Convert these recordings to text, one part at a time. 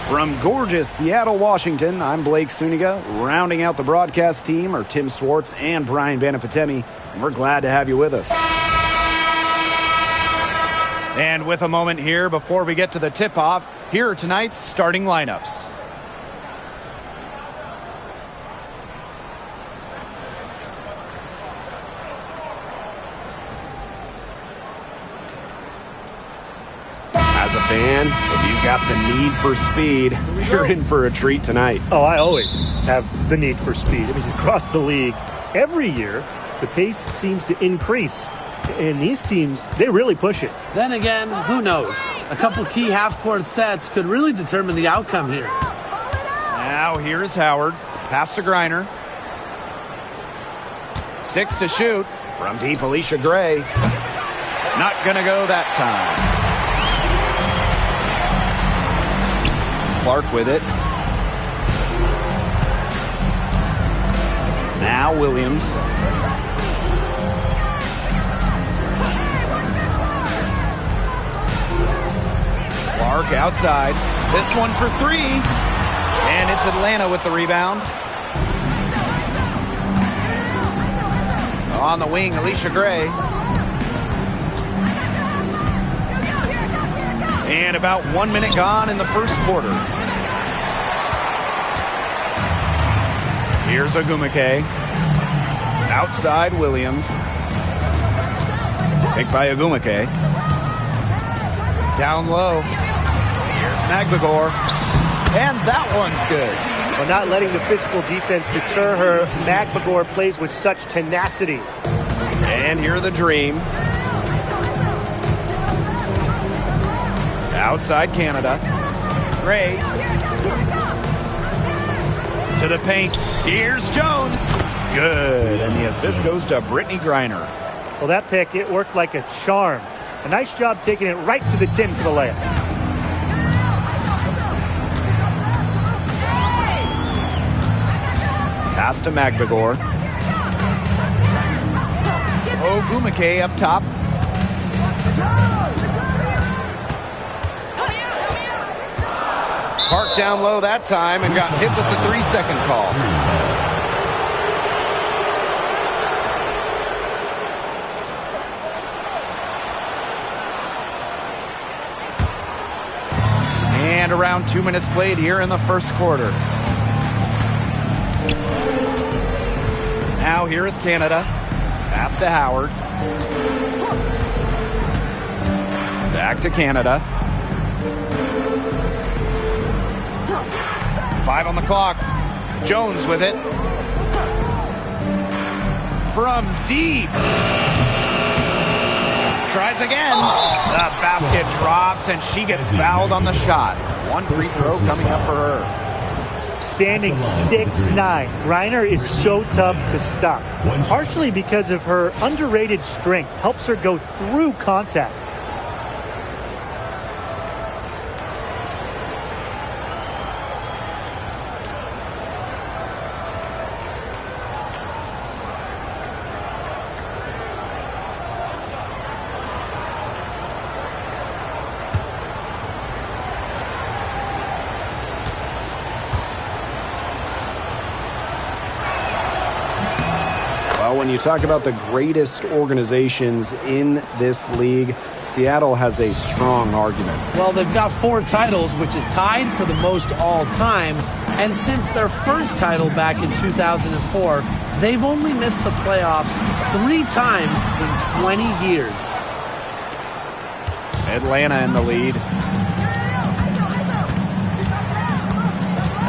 From gorgeous Seattle, Washington, I'm Blake Suniga. Rounding out the broadcast team are Tim Swartz and Brian Banafitemi, and we're glad to have you with us. And with a moment here before we get to the tip-off, here are tonight's starting lineups. As a fan, if you've got the need for speed, you're in for a treat tonight. Oh, I always have the need for speed. I mean, across the league, every year, the pace seems to increase. And these teams, they really push it. Then again, who knows? A couple key half-court sets could really determine the outcome here. Now here's Howard. Pass to Griner. 6 to shoot. From deep, Alicia Gray. Not going to go that time. Clark with it. Now Williams. Clark outside. This one for 3. And it's Atlanta with the rebound. On the wing, Alicia Gray. And about 1 minute gone in the first quarter. Here's Agumake. Outside Williams. Picked by Agumake. Down low. Here's Magbagor. And that one's good. Well, not letting the physical defense deter her. Magbagor plays with such tenacity. And here the Dream. Outside Canada. Gray. To the paint. Here's Jones. Good. And the assist goes to Brittany Griner. Well, that pick, it worked like a charm. A nice job taking it right to the tin for the layup. Pass to Magbagor. Ogumake up top. Parked down low that time and got hit with the 3-second call. And around 2 minutes played here in the first quarter. Now here is Canada. Pass to Howard. Back to Canada. 5 on the clock. Jones with it. From deep. Tries again. The basket drops and she gets fouled on the shot. One free throw coming up for her. Standing 6'9", Griner is so tough to stop. Partially because of her underrated strength. Helps her go through contact. When you talk about the greatest organizations in this league, Seattle has a strong argument. Well, they've got 4 titles, which is tied for the most all time. And since their first title back in 2004, they've only missed the playoffs 3 times in 20 years. Atlanta in the lead.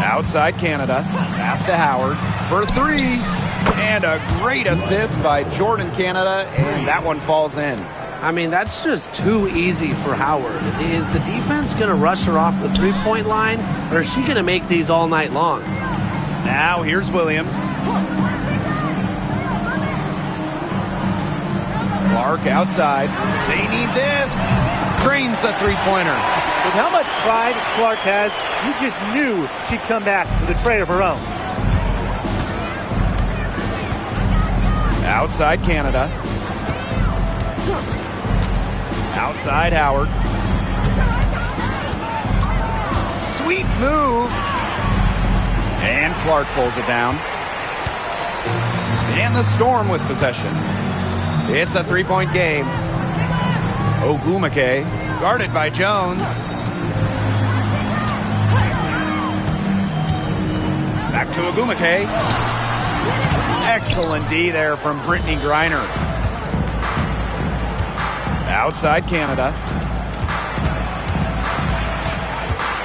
Outside Canada. Pass to Howard for 3. And a great assist by Jordan Canada, and that one falls in. I mean, that's just too easy for Howard. Is the defense going to rush her off the three-point line, or is she going to make these all night long? Now here's Williams. Clark outside. They need this. Drains the three-pointer. With how much pride Clark has, you just knew she'd come back with a tray of her own. Outside Canada. Outside Howard. Sweet move. And Clark pulls it down. And the Storm with possession. It's a three-point game. Ogwumike guarded by Jones. Back to Ogwumike. Excellent D there from Brittany Griner. Outside Canada.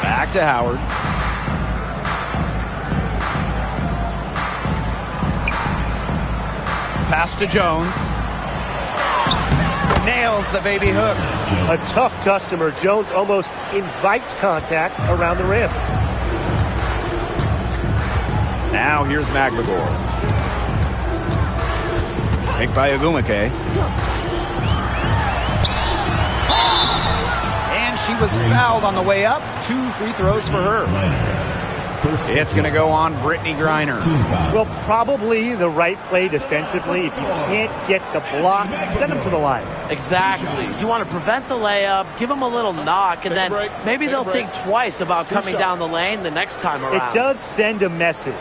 Back to Howard. Pass to Jones. Nails the baby hook. A tough customer. Jones almost invites contact around the rim. Now here's McGregor. Picked by Ogwumike. And she was fouled on the way up. 2 free throws for her. It's going to go on Brittany Griner. Well, probably the right play defensively. If you can't get the block, send them to the line. Exactly. You want to prevent the layup, give them a little knock, and then maybe they'll think twice about coming down the lane the next time around. It does send a message.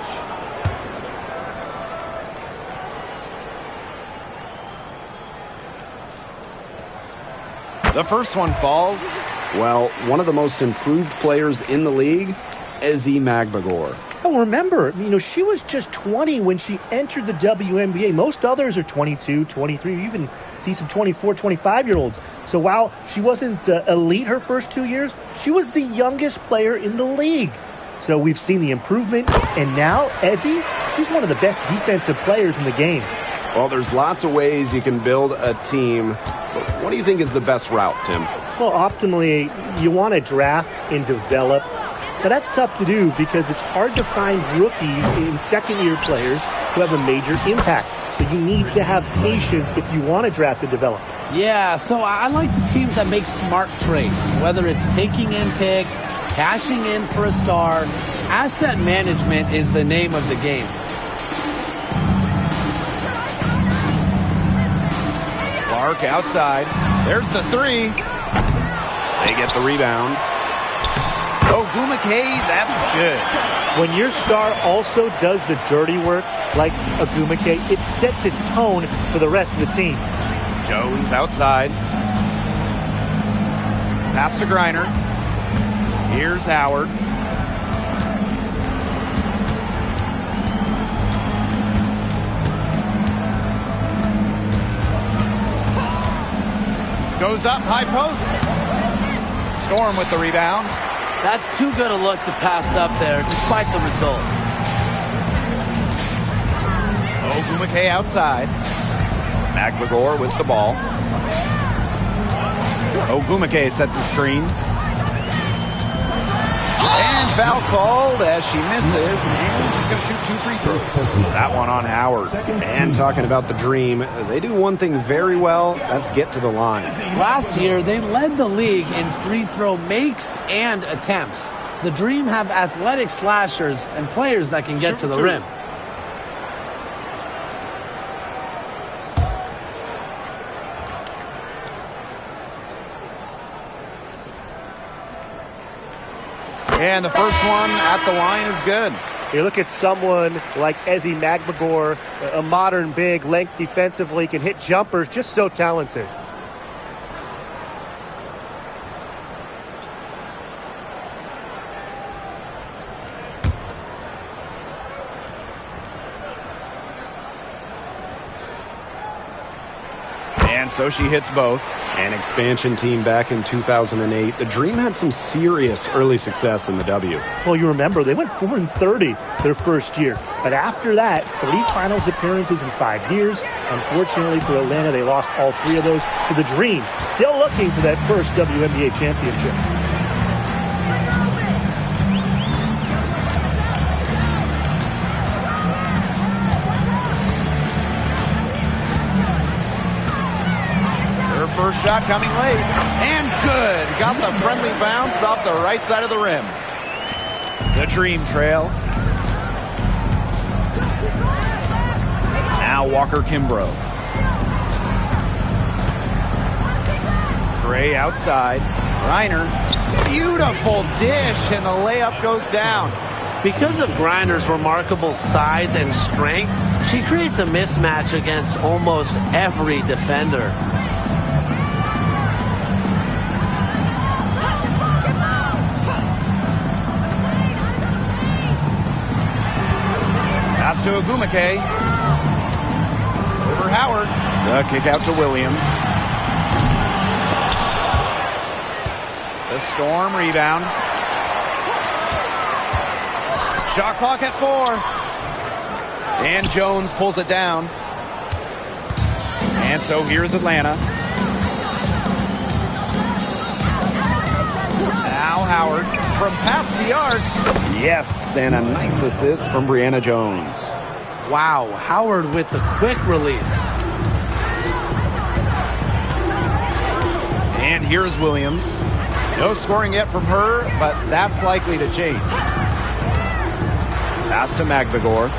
The first one falls. Well, one of the most improved players in the league, Ezi Magbagor. Oh, remember, she was just 20 when she entered the WNBA. Most others are 22, 23. You even see some 24, 25-year-olds. So while she wasn't elite her first 2 years, she was the youngest player in the league. So we've seen the improvement. And now, Ezi, she's one of the best defensive players in the game. Well, there's lots of ways you can build a team. But what do you think is the best route, Tim? Well, optimally, you want to draft and develop. Now, that's tough to do because it's hard to find rookies and second-year players who have a major impact. So you need to have patience if you want to draft and develop. Yeah, so I like the teams that make smart trades, whether it's taking in picks, cashing in for a star. Asset management is the name of the game. Clark outside. There's the three. They get the rebound. Ogwumike, that's good. When your star also does the dirty work, like Ogwumike, it sets a tone for the rest of the team. Jones outside. Pass to Griner. Here's Howard. Goes up, high post. Storm with the rebound. That's too good a look to pass up there, despite the result. Ogwumike outside. McGregor with the ball. Ogwumike sets a screen. And foul called as she misses. And she's going to shoot 2 free throws. That one on Howard. And talking about the Dream, they do one thing very well. That's get to the line. Last year, they led the league in free throw makes and attempts. The Dream have athletic slashers and players that can get to the rim. And the first one at the line is good. You look at someone like Ezi Magbagor, a modern big, length defensively, can hit jumpers, just so talented. And so she hits both. An expansion team back in 2008. The Dream had some serious early success in the W. Well, you remember, they went 4-30 their first year. But after that, 3 finals appearances in 5 years. Unfortunately for Atlanta, they lost all 3 of those to the Dream. Still looking for that first WNBA championship. First shot coming late. And good. Got the friendly bounce off the right side of the rim. The Dream trail. Now Walker Kimbrough. Gray outside. Reiner Beautiful dish, and the layup goes down. Because of Griner's remarkable size and strength, she creates a mismatch against almost every defender. Pass to Agumake. Over Howard. The kick out to Williams. The Storm rebound. Shot clock at 4. And Jones pulls it down. And so here's Atlanta. Now Howard from past the arc. Yes, and a nice assist from Brianna Jones. Wow, Howard with the quick release. And here's Williams. No scoring yet from her, but that's likely to change. Pass to Magvigor.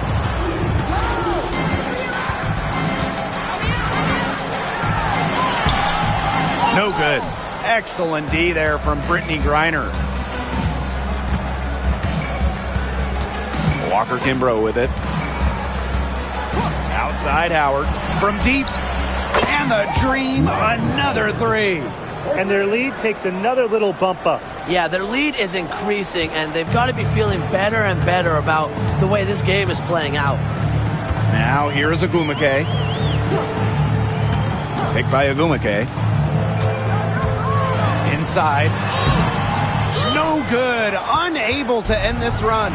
No good. Excellent D there from Brittany Griner. Walker Kimbrough with it. Outside Howard from deep. And the Dream, another 3. And their lead takes another little bump up. Yeah, their lead is increasing, and they've got to be feeling better and better about the way this game is playing out. Now here's Agumake. Picked by Agumake. Inside. No good. Unable to end this run.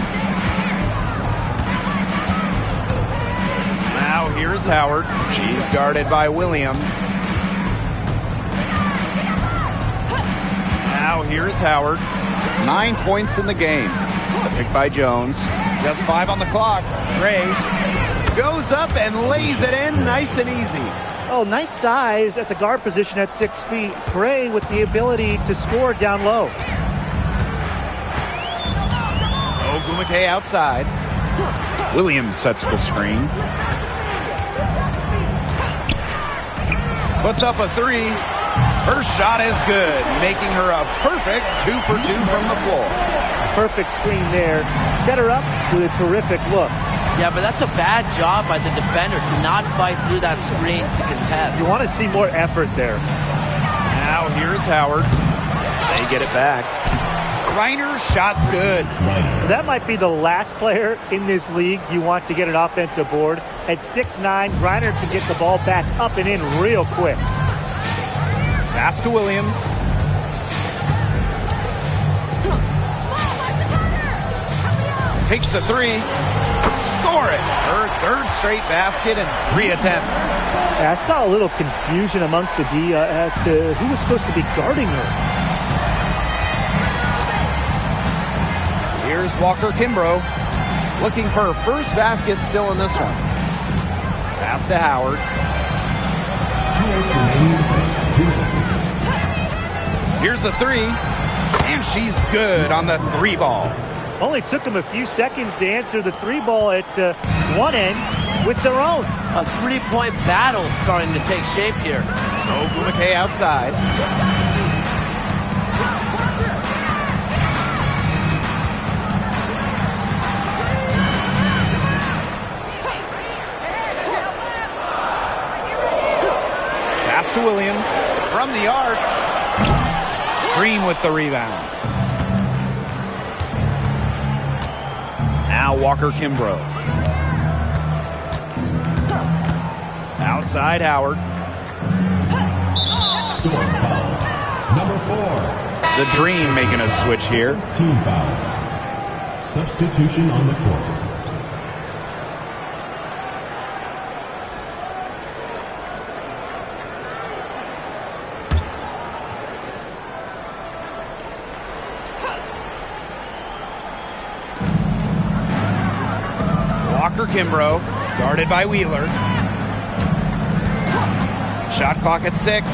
Now here's Howard. She's guarded by Williams. Now here's Howard. 9 points in the game. Picked by Jones. Just 5 on the clock. Gray goes up and lays it in nice and easy. Oh, nice size at the guard position at 6 feet. Gray with the ability to score down low. Agumake outside. Williams sets the screen. Puts up a 3. Her shot is good, making her a perfect 2 for 2 from the floor. Perfect screen there. Set her up with a terrific look. Yeah, but that's a bad job by the defender to not fight through that screen to contest. You want to see more effort there. Now here's Howard. They get it back. Griner's shot's good. That might be the last player in this league you want to get an offensive board. At 6'9", Griner can get the ball back up and in real quick. Pass to Williams. Takes the 3. Score it. Her 3rd straight basket and 3 attempts. I saw a little confusion amongst the D as to who was supposed to be guarding her. Here's Walker Kimbrough. Looking for her first basket still in this one. Pass to Howard. Here's the 3. And she's good on the 3 ball. Only took them a few seconds to answer the 3 ball at one end with their own. A 3-point battle starting to take shape here. Agumake outside. Pass to Williams from the arc. Green with the rebound. Now Walker Kimbrough. Outside Howard. Storm foul. Number 4. The Dream making a switch here. Team foul. Substitution on the court. Walker Kimbrough, guarded by Wheeler. Shot clock at 6.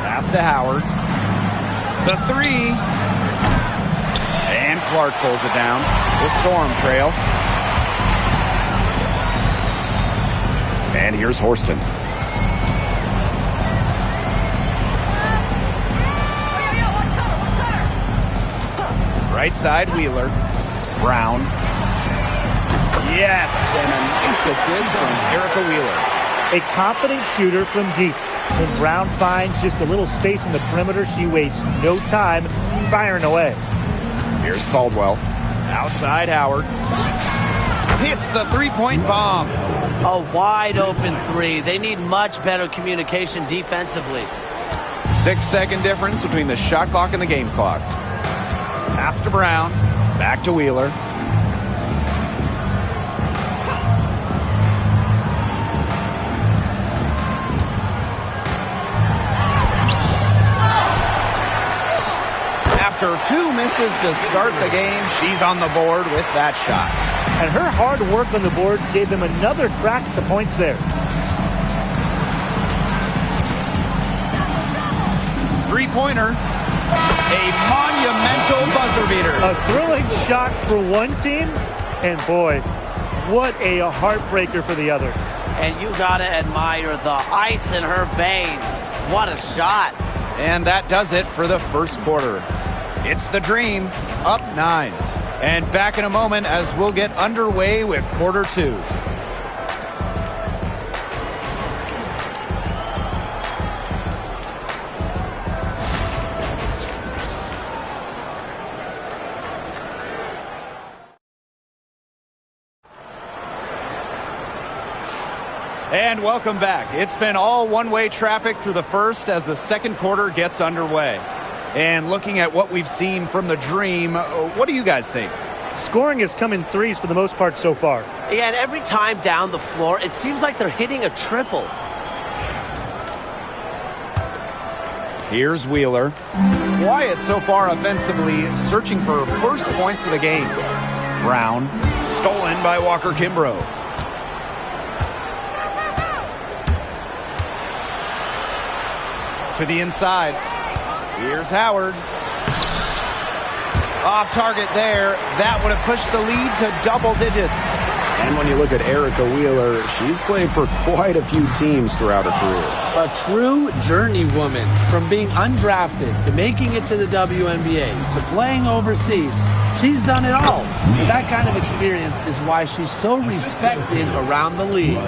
Pass to Howard. The 3. And Clark pulls it down. The Storm trail. And here's Horston. Right side, Wheeler. Brown. Yes, and a nice assist from Erica Wheeler. A confident shooter from deep. When Brown finds just a little space on the perimeter, she wastes no time firing away. Here's Caldwell. Outside, Howard. Hits the three-point bomb. A wide open three. They need much better communication defensively. 6-second difference between the shot clock and the game clock. Pass to Brown. Back to Wheeler. After 2 misses to start the game, she's on the board with that shot. And her hard work on the boards gave them another crack at the points there. Three-pointer. A monumental buzzer beater. A thrilling shot for one team, and boy, what a heartbreaker for the other. And you gotta admire the ice in her veins. What a shot. And that does it for the first quarter. It's the Dream, up 9. And back in a moment as we'll get underway with quarter 2. And welcome back. It's been all one-way traffic through the first as the second quarter gets underway. And looking at what we've seen from the Dream, what do you guys think? Scoring has come in threes for the most part so far. Yeah, and every time down the floor, it seems like they're hitting a triple. Here's Wheeler. Quiet so far offensively, searching for first points of the game. Brown, stolen by Walker Kimbrough. To the inside. Here's Howard. Off target there. That would have pushed the lead to double digits. And when you look at Erica Wheeler, she's played for quite a few teams throughout her career. A true journey woman, from being undrafted to making it to the WNBA to playing overseas. She's done it all. And that kind of experience is why she's so respected around the league.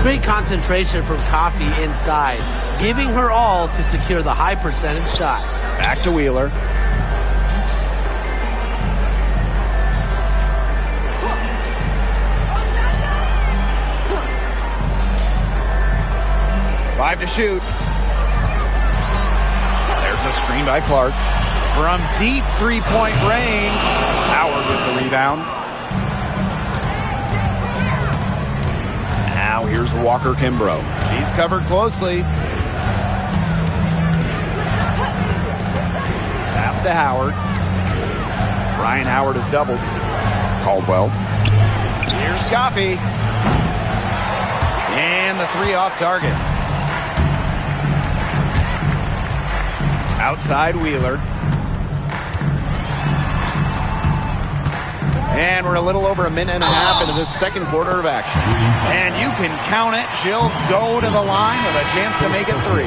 Great concentration from Coffey inside, giving her all to secure the high percentage shot. Back to Wheeler. Five to shoot. There's a screen by Clark. From deep three-point range, Howard with the rebound. Now here's Walker Kimbrough. She's covered closely. Pass to Howard. Ryan Howard is doubled. Caldwell. Here's Coffey. And the three off target. Outside Wheeler. And we're a little over a minute and a half into this second quarter of action. And you can count it. She'll go to the line with a chance to make it 3.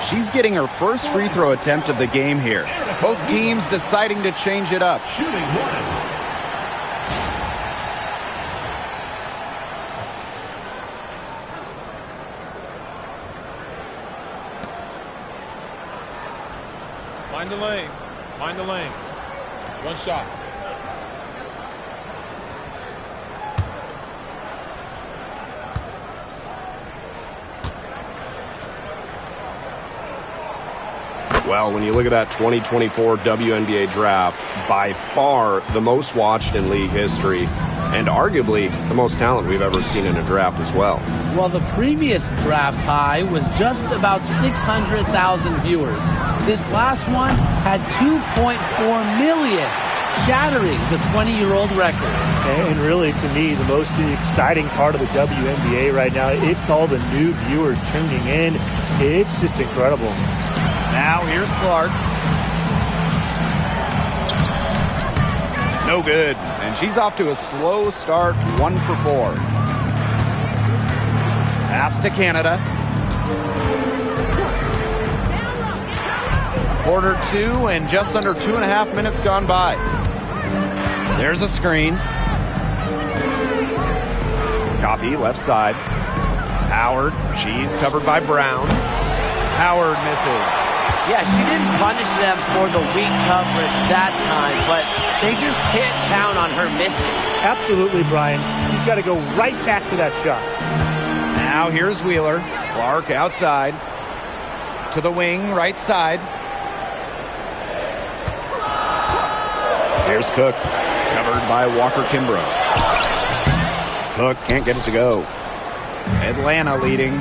She's getting her first free throw attempt of the game here. Both teams deciding to change it up. Shooting one. Mind the lanes. Mind the lanes. One shot. Well, when you look at that 2024 WNBA draft, by far the most watched in league history, and arguably the most talent we've ever seen in a draft as well. Well, the previous draft high was just about 600,000 viewers. This last one had 2.4 million, shattering the 20-year-old record. And really, to me, the most exciting part of the WNBA right now, it's all the new viewers tuning in. It's just incredible. Now here's Clark. No good. And she's off to a slow start, 1 for 4. Pass to Canada. Quarter 2 and just under 2.5 minutes gone by. There's a screen. Coffee left side. Howard, she's covered by Brown. Howard misses. Yeah, she didn't punish them for the weak coverage that time, but they just can't count on her missing. Absolutely, Brian. She's got to go right back to that shot. Now here's Wheeler. Clark outside. To the wing, right side. Here's Cook. Covered by Walker Kimbrough. Cook can't get it to go. Atlanta leading.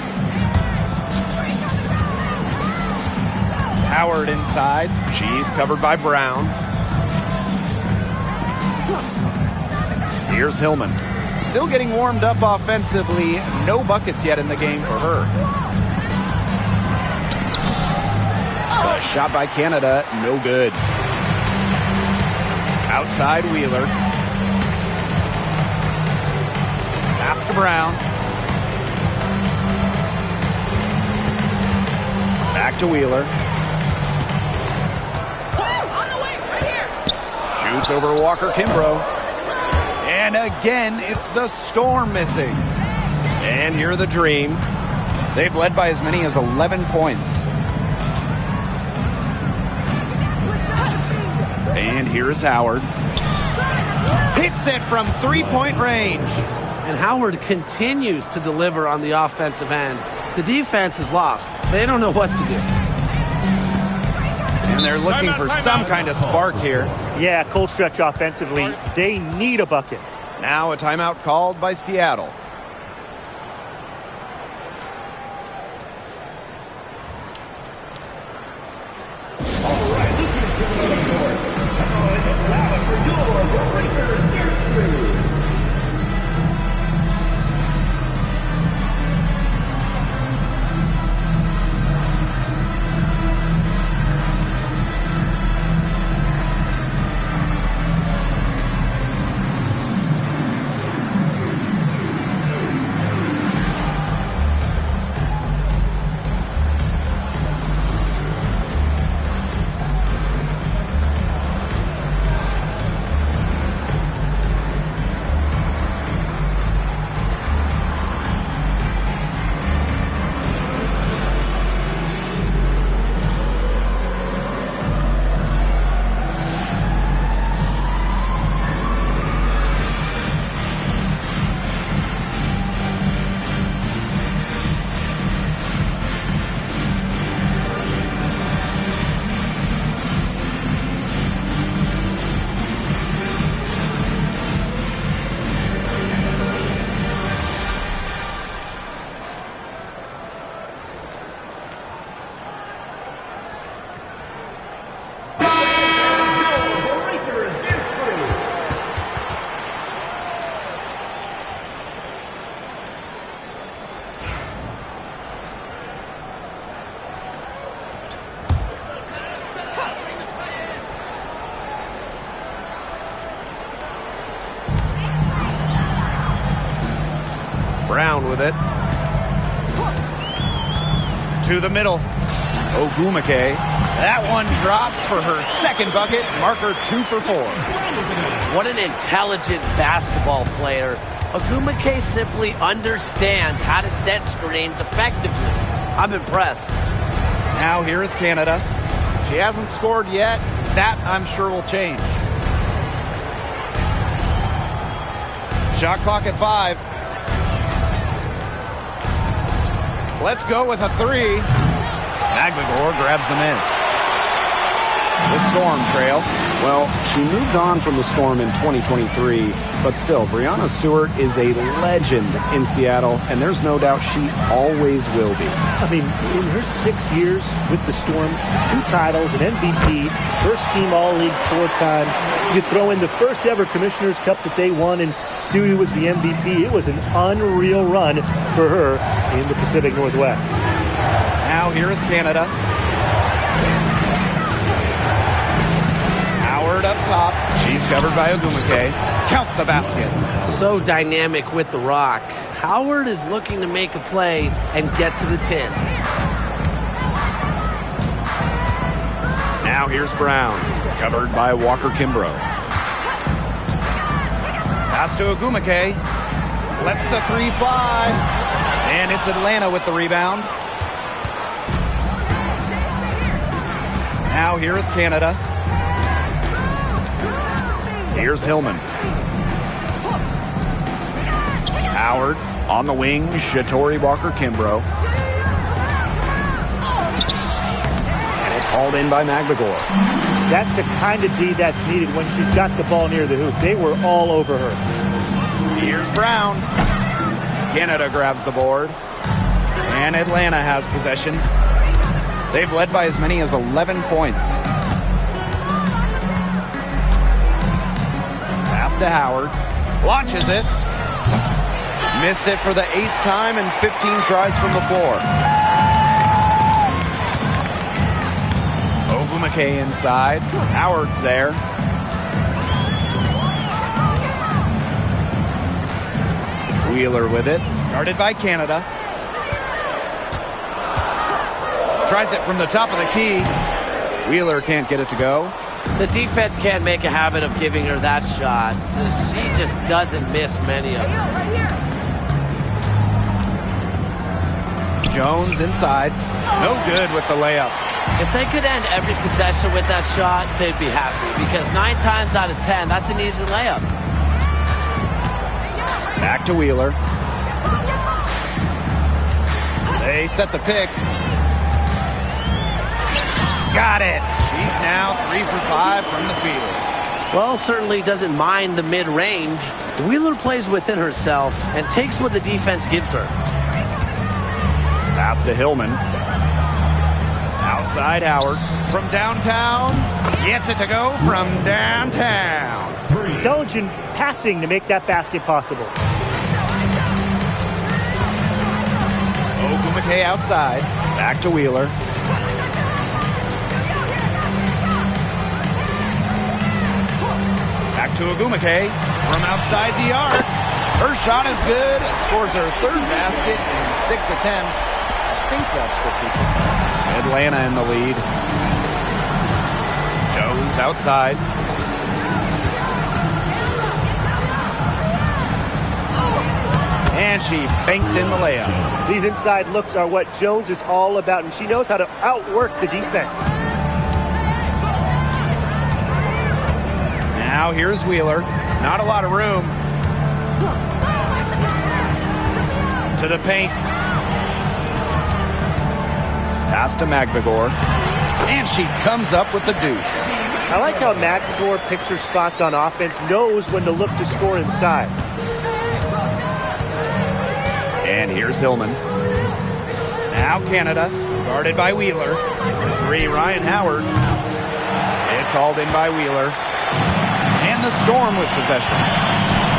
Howard inside. She's covered by Brown. Here's Hillman. Still getting warmed up offensively. No buckets yet in the game for her. A shot by Canada. No good. Outside Wheeler. Pass to Brown. Back to Wheeler. Shoots over Walker Kimbrough. And again, it's the Storm missing. And here are the Dream. They've led by as many as 11 points. And here's Howard. Hits it from three-point range. And Howard continues to deliver on the offensive end. The defense is lost. They don't know what to do. And they're looking for some kind of spark here. Yeah, cold stretch offensively. They need a bucket. Now a timeout called by Seattle. Brown with it. To the middle. Ogumake. That one drops for her second bucket. Marker 2 for 4. What an intelligent basketball player. Ogumake simply understands how to set screens effectively. I'm impressed. Now here is Canada. She hasn't scored yet. That, I'm sure, will change. Shot clock at 5. Let's go with a 3. Magligore grabs the miss. The Storm trail. Well, she moved on from the Storm in 2023, but still, Breanna Stewart is a legend in Seattle, and there's no doubt she always will be. I mean, in her 6 years with the Storm, 2 titles, an MVP, first team All-League 4 times. You throw in the first ever Commissioner's Cup that they won, and Stewie was the MVP. It was an unreal run for her in the Pacific Northwest. Now here is Canada. Howard up top. She's covered by Ogumake. Count the basket. So dynamic with the rock. Howard is looking to make a play and get to the 10. Now here's Brown, covered by Walker Kimbrough. Pass to Ogumake. Lets the three fly. And it's Atlanta with the rebound. Now here is Canada. Here's Hillman. Howard on the wing. Shatori Walker Kimbrough. And it's hauled in by Magdagor. That's the kind of D that's needed when she's got the ball near the hoop. They were all over her. Here's Brown. Canada grabs the board. And Atlanta has possession. They've led by as many as 11 points. Pass to Howard. Launches it. Missed it for the 8th time in 15 tries from the floor. Ogumake inside. Howard's there. Wheeler with it. Guarded by Canada. Tries it from the top of the key. Wheeler can't get it to go. The defense can't make a habit of giving her that shot. She just doesn't miss many of them. Jones inside. No good with the layup. If they could end every possession with that shot, they'd be happy. Because 9 times out of 10, that's an easy layup. Back to Wheeler. They set the pick. Got it. She's now 3 for 5 from the field. Well, certainly doesn't mind the mid-range. Wheeler plays within herself and takes what the defense gives her. Pass to Hillman. Outside Howard. From downtown. Gets it to go from downtown. Intelligent passing to make that basket possible. Ogumake outside. Back to Wheeler. Back to Ogumake from outside the arc. Her shot is good. Scores her 3rd basket in 6 attempts. I think that's 50%. Atlanta in the lead. Jones outside. And she banks in the layup. These inside looks are what Jones is all about, and she knows how to outwork the defense. Now here's Wheeler. Not a lot of room. To the paint. Pass to Magdagor. And she comes up with the deuce. I like how Magdagor picks her spots on offense, knows when to look to score inside. And here's Hillman. Now Canada, guarded by Wheeler. For 3, Ryan Howard. It's hauled in by Wheeler. And the Storm with possession.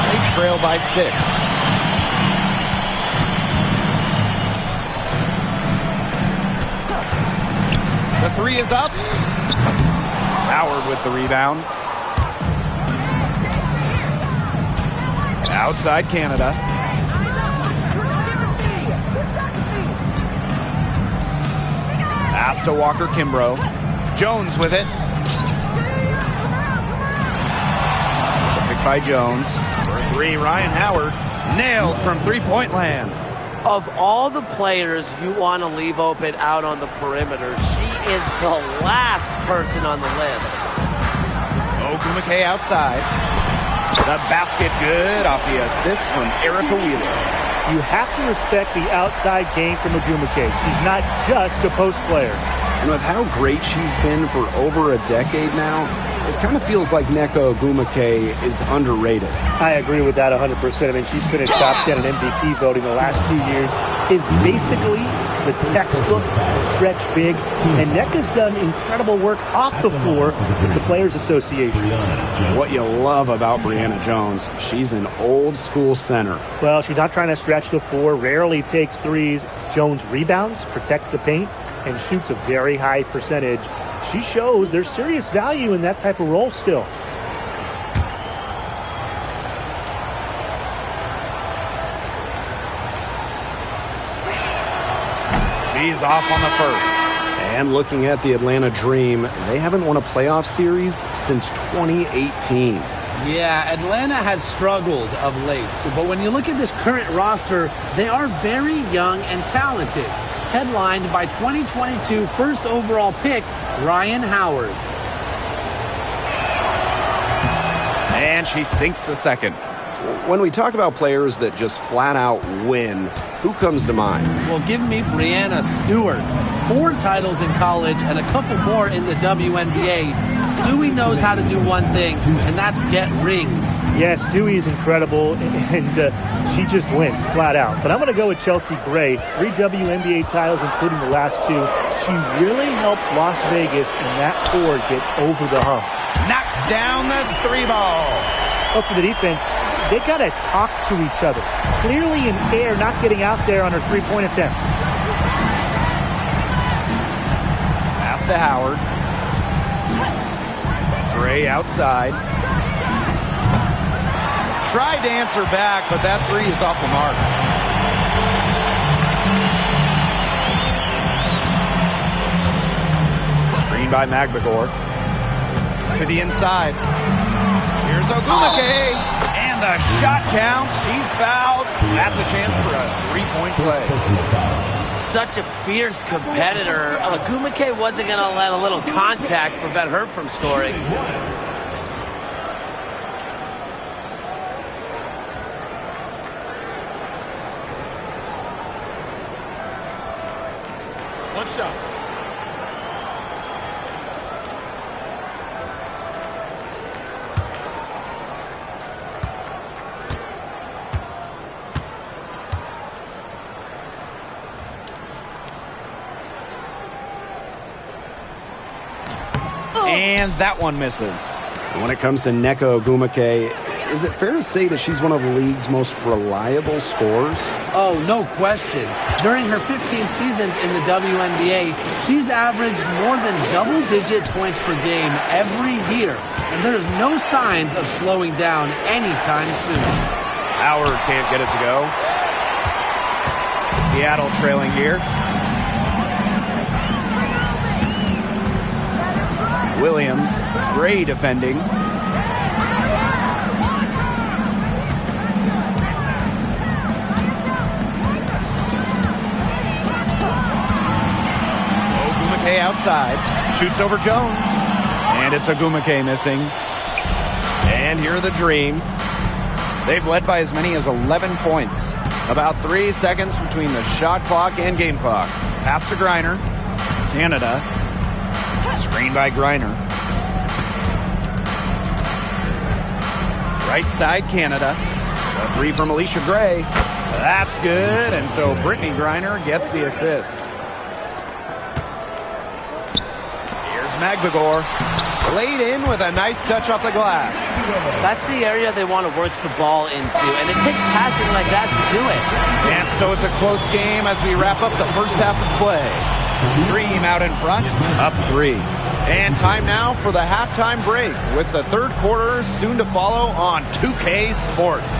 They trail by 6. The 3 is up. Howard with the rebound. Outside Canada. Pass to Walker Kimbrough. Jones with it. Picked by Jones. For 3, Ryan Howard. Nailed from 3-point land. Of all the players you want to leave open out on the perimeter, she is the last person on the list. Ogumake outside. The basket good off the assist from Erica Wheeler. You have to respect the outside game from Ogumake. She's not just a post player. And with how great she's been for over a decade now, it kind of feels like Nneka Ogumake is underrated. I agree with that 100%. I mean, she's been in top 10 in MVP voting the last 2 years. Is basically the textbook stretch bigs. And Nneka's done incredible work off the floor with the Players Association. What you love about Brianna Jones, she's an old school center. Well, she's not trying to stretch the floor, rarely takes threes. Jones rebounds, protects the paint, and shoots a very high percentage. She shows there's serious value in that type of role still. She's off on the first. And looking at the Atlanta Dream, they haven't won a playoff series since 2018. Yeah, Atlanta has struggled of late. But when you look at this current roster, they are very young and talented. Headlined by 2022 first overall pick, Ryan Howard. And she sinks the second. When we talk about players that just flat out win, who comes to mind? Well, give me Breanna Stewart. 4 titles in college and a couple more in the WNBA. Stewie knows how to do one thing, and that's get rings. Yeah, Stewie is incredible, and she just wins flat out. But I'm going to go with Chelsea Gray. 3 WNBA titles, including the last 2. She really helped Las Vegas and that core get over the hump. Knocks down the 3 ball. Oh, for the defense, they got to talk to each other. Clearly in air, not getting out there on her 3-point attempt. Pass to Howard. Gray outside. Tried to answer back, but that 3 is off the mark. Screen by Magbegor. To the inside. Here's Ogumake. And the shot counts. She's fouled. That's a chance for a 3-point play. Such a fierce competitor. Ogumake wasn't going to let a little contact prevent her from scoring. One shot. And that one misses. When it comes to Nneka Ogumake, is it fair to say that she's one of the league's most reliable scorers? Oh, no question. During her 15 seasons in the WNBA, she's averaged more than double-digit points per game every year. And there's no signs of slowing down anytime soon. Howard can't get it to go. Seattle trailing here. Williams, Gray defending. Ogumake outside, shoots over Jones, and it's Ogumake missing. And here are the Dream. They've led by as many as 11 points. About 3 seconds between the shot clock and game clock. Pass to Griner. Canada. Screen by Griner. Right side, Canada. A 3 from Alicia Gray. That's good, and so Brittany Griner gets the assist. Here's Magbegor. Laid in with a nice touch off the glass. That's the area they want to work the ball into, and it takes passing like that to do it. And so it's a close game as we wrap up the first half of play. Dream out in front, up 3. And time now for the halftime break with the third quarter soon to follow on 2K Sports.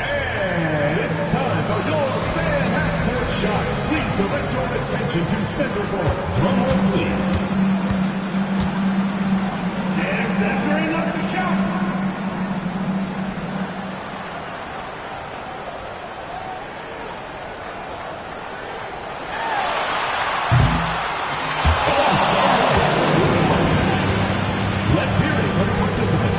And it's time for your fan half-court shot. Please direct your attention to center court. Drum roll, please. And that's where he left the shot. Let's hear it from the participant.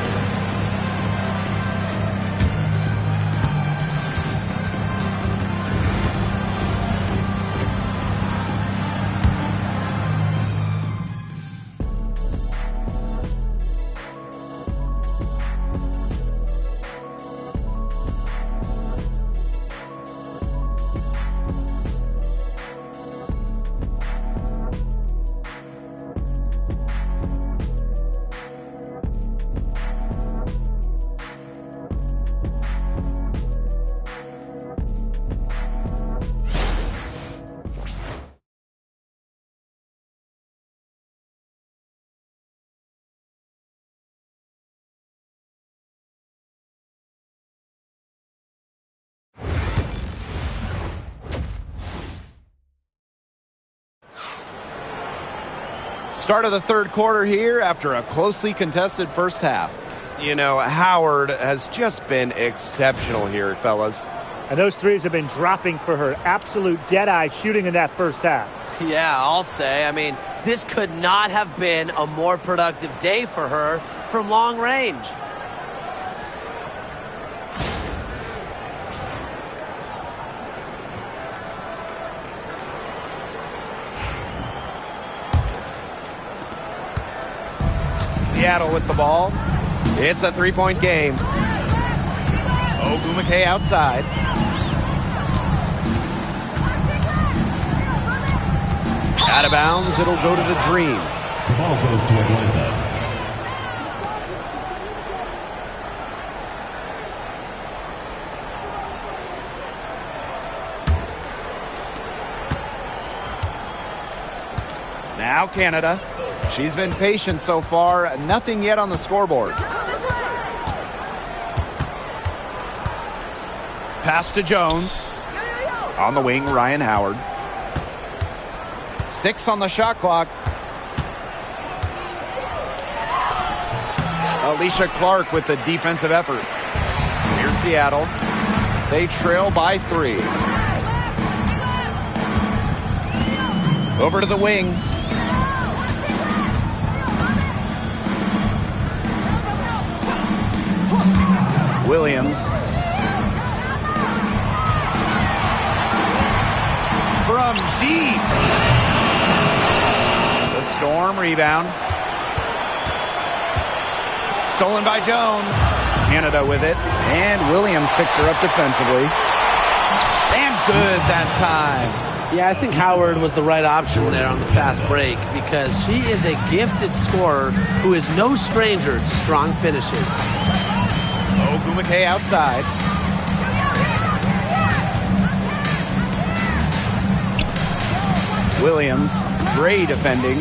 Start of the third quarter here after a closely contested first half. You know, Howard has just been exceptional here, fellas. And those threes have been dropping for her. Absolute dead-eye shooting in that first half. Yeah, I'll say. I mean, this could not have been a more productive day for her from long range. Seattle with the ball. It's a three-point game. Ogumake outside. Out of bounds, it'll go to the Dream. The ball goes to Atlanta. Now Canada. She's been patient so far. Nothing yet on the scoreboard. Pass to Jones. On the wing, Ryan Howard. 6 on the shot clock. Alicia Clark with the defensive effort. Here's Seattle. They trail by 3. Over to the wing. Williams. From deep. The Storm rebound. Stolen by Jones. Canada with it. And Williams picks her up defensively. And good that time. Yeah, I think Howard was the right option there on the fast break because she is a gifted scorer who is no stranger to strong finishes. Ogumake outside. Williams, great defending.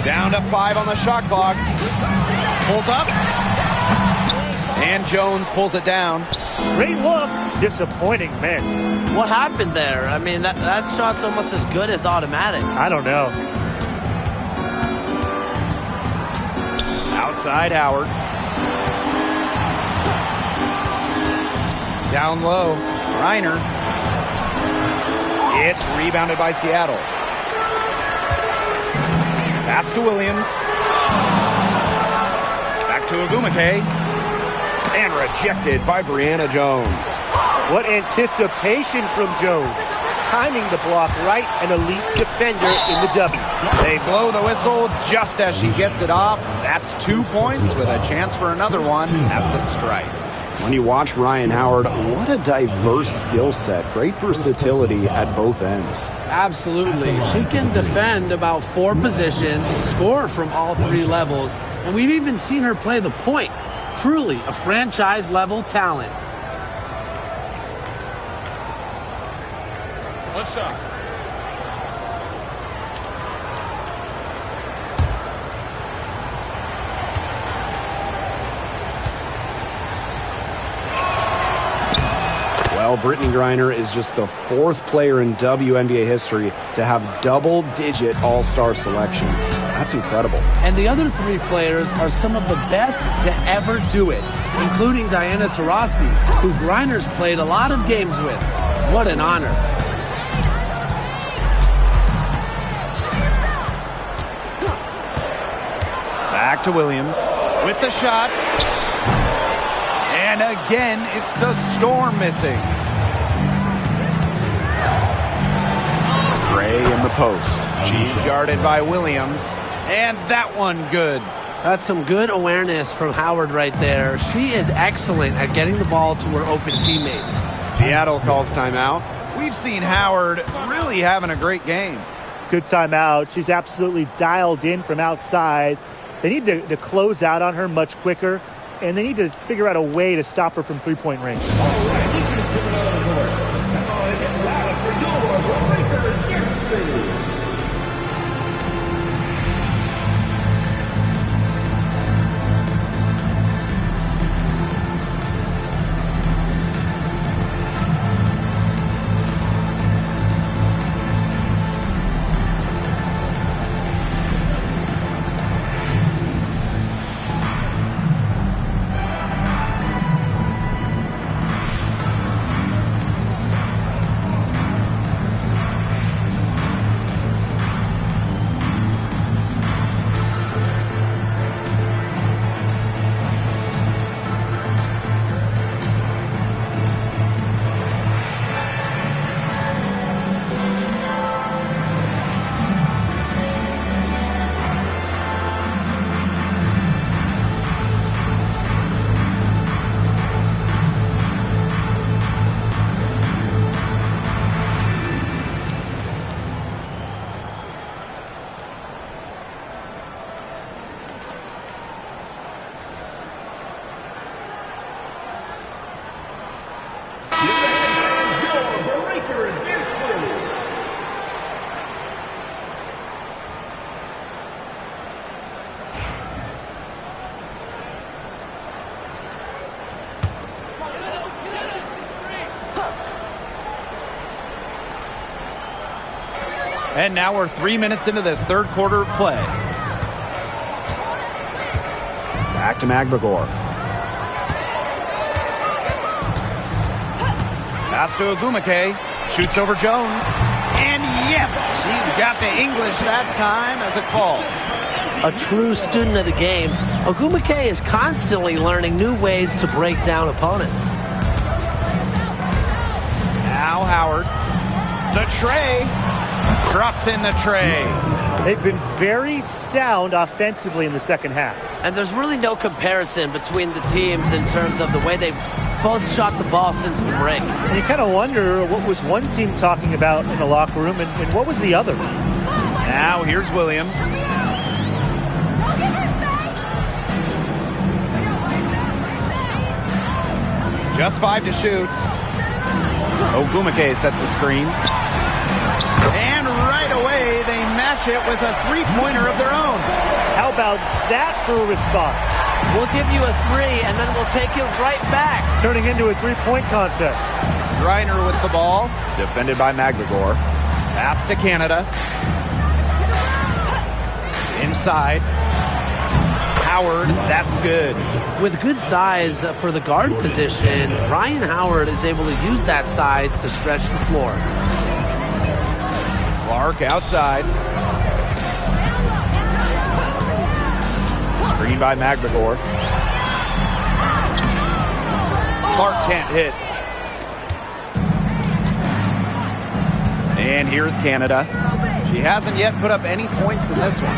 Down to 5 on the shot clock. Pulls up. And Jones pulls it down. Great look. Disappointing miss. What happened there? I mean, that shot's almost as good as automatic. I don't know. Outside Howard. Down low. Reiner. It's rebounded by Seattle. Pass to Williams. Back to Ogumake. And rejected by Brianna Jones. What anticipation from Jones. Timing the block right, an elite defender in the W. They blow the whistle just as she gets it off. That's 2 points with a chance for another one at the stripe. When you watch Ryan Howard, what a diverse skill set. Great versatility at both ends. Absolutely. She can defend about 4 positions, score from all 3 levels, and we've even seen her play the point. Truly a franchise-level talent. One shot. Well, Brittany Griner is just the 4th player in WNBA history to have double-digit all-star selections. That's incredible. And the other 3 players are some of the best to ever do it, including Diana Taurasi, who Griner's played a lot of games with. What an honor. Back to Williams with the shot. And again, it's the Storm missing. Gray in the post. She's guarded by Williams. And that one good. That's some good awareness from Howard right there. She is excellent at getting the ball to her open teammates. Seattle calls timeout. We've seen Howard really having a great game. Good timeout. She's absolutely dialed in from outside. They need to close out on her much quicker, and they need to figure out a way to stop her from three-point range. And now we're 3 minutes into this third quarter of play. Back to Magbagor. Pass to Ogumake. Shoots over Jones. And yes, he's got the English that time as a call. A true student of the game, Ogumake is constantly learning new ways to break down opponents. Now Howard. The tray. Drops in the tray. They've been very sound offensively in the second half. And there's really no comparison between the teams in terms of the way they've both shot the ball since the break. And you kind of wonder what was one team talking about in the locker room and what was the other. Now here's Williams. Just 5 to shoot. Ogumake sets a screen. And right away, they match it with a three-pointer of their own. How about that for a response? We'll give you a 3, and then we'll take it right back. It's turning into a three-point contest. Griner with the ball. Defended by Magbagor. Pass to Canada. Inside. Howard, that's good. With good size for the guard position, Ryan Howard is able to use that size to stretch the floor. Clark outside. Screen by Magbagor. Clark can't hit. And here's Canada. She hasn't yet put up any points in this one.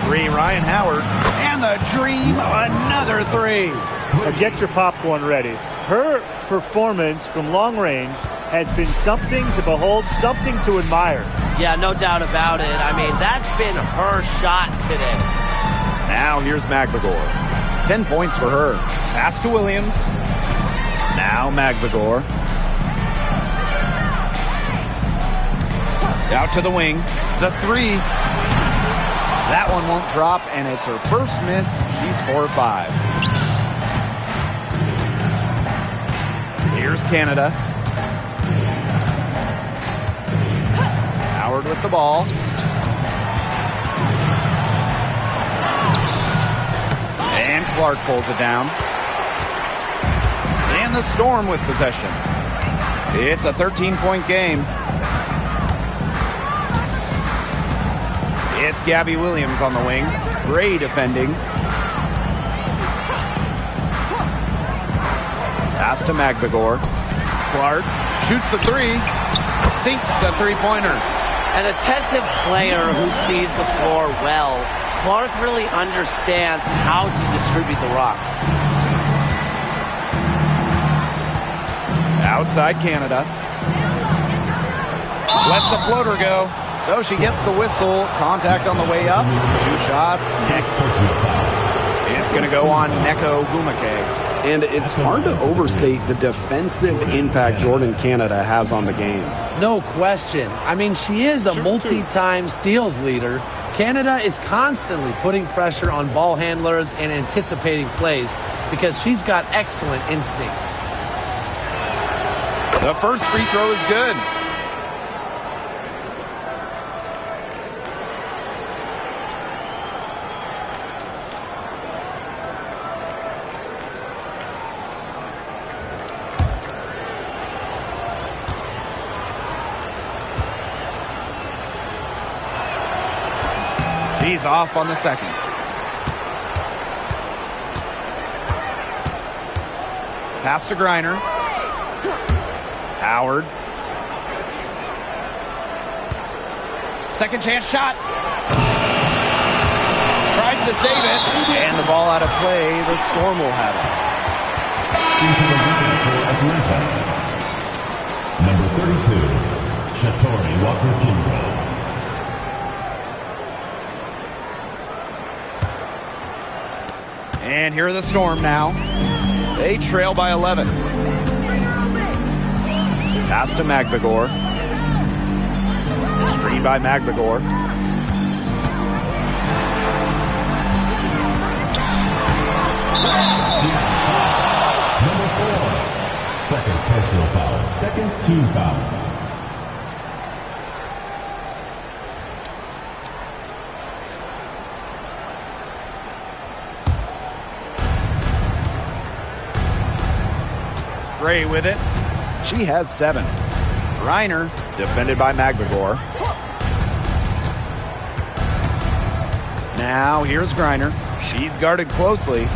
For 3, Ryan Howard. And the dream, another 3. Now get your popcorn ready. Her performance from long range has been something to behold, something to admire. Yeah, no doubt about it. I mean, that's been her shot today. Now here's Magbagor. 10 points for her. Pass to Williams. Now Magbagor. Out to the wing. The 3. That one won't drop, and it's her first miss. She's 4 or 5. Here's Canada. Howard with the ball. And Clark pulls it down. And the Storm with possession. It's a 13-point game. It's Gabby Williams on the wing. Gray defending. Pass to Magbagor. Clark shoots the 3. Sinks the three-pointer. An attentive player who sees the floor well. Clark really understands how to distribute the rock. Outside Canada. Lets the floater go. So she gets the whistle. Contact on the way up. 2 shots. Next. It's going to go on Neko Ogumake. And it's hard to overstate the defensive impact Jordan Canada has on the game. No question. I mean, she is a multi-time steals leader. Canada is constantly putting pressure on ball handlers and anticipating plays because she's got excellent instincts. The first free throw is good. He's off on the second. Pass to Griner. Howard. Second chance shot. Tries to save it. And the ball out of play. The Storm will have it. Number 32, Shatori Walker-Kimbrell. And here are the Storm now. They trail by 11. Pass to Magbagor. Screen by Magbagor. Number 4, second personal foul, second team foul. Gray with it. She has 7. Reiner, defended by Magvagor. Now here's Griner. She's guarded closely.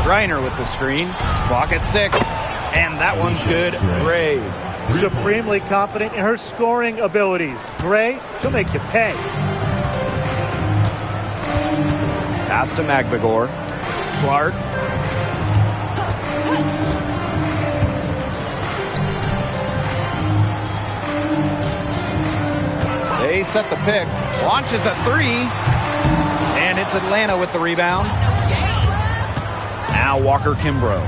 Griner with the screen. Clock at 6. And that one's good. Gray. Supremely confident in her scoring abilities. Gray, she'll make you pay. Pass to Magvagor. Clark. They set the pick. Launches a 3. And it's Atlanta with the rebound. Now Walker Kimbrough.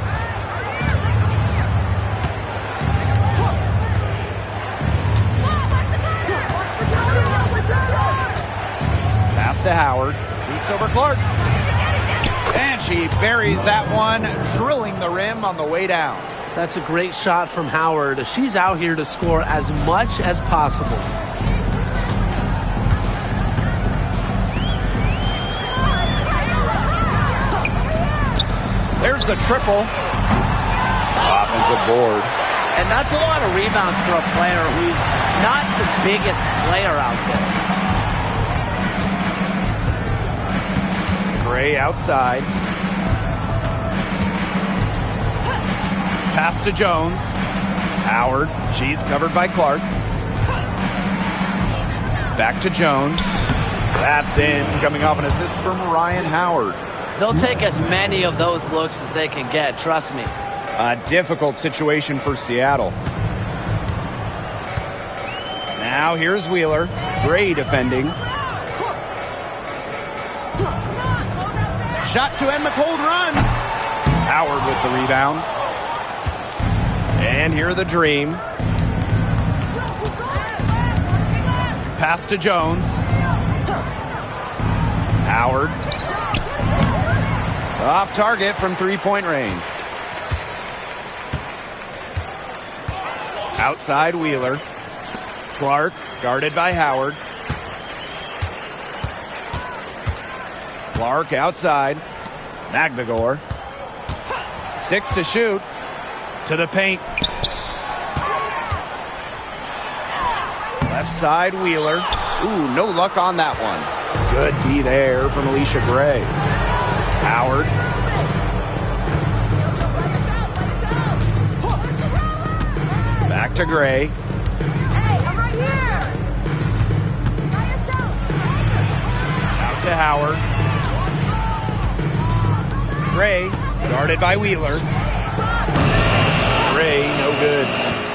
Pass to Howard. Shoots over Clark. And she buries that one, drilling the rim on the way down. That's a great shot from Howard. She's out here to score as much as possible. There's the triple. Offensive board. And that's a lot of rebounds for a player who's not the biggest player out there. Gray outside. Pass to Jones. Howard. She's covered by Clark. Back to Jones. That's in. Coming off an assist from Ryan Howard. They'll take as many of those looks as they can get, trust me. A difficult situation for Seattle. Now here's Wheeler. Gray defending. Shot to end the cold run. Howard with the rebound. And here are the Dream. Pass to Jones. Howard. Off target from three-point range. Outside Wheeler. Clark guarded by Howard. Clark outside. Magvagor. 6 to shoot. To the paint. Left side Wheeler. Ooh, no luck on that one. Good D there from Alicia Gray. Howard. Back to Gray. Out to Howard. Gray, guarded by Wheeler. Gray, no good.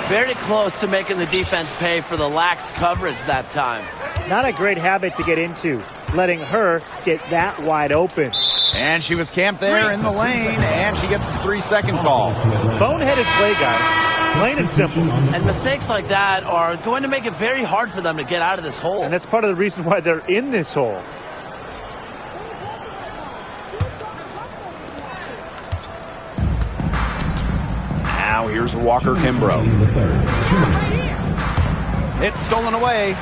Very close to making the defense pay for the lax coverage that time. Not a great habit to get into, letting her get that wide open. And she was camped there in the lane, and she gets the 3-second call. Boneheaded play, guys. Plain and simple. And mistakes like that are going to make it very hard for them to get out of this hole. And that's part of the reason why they're in this hole. Now here's Walker Kimbrough. It's stolen away.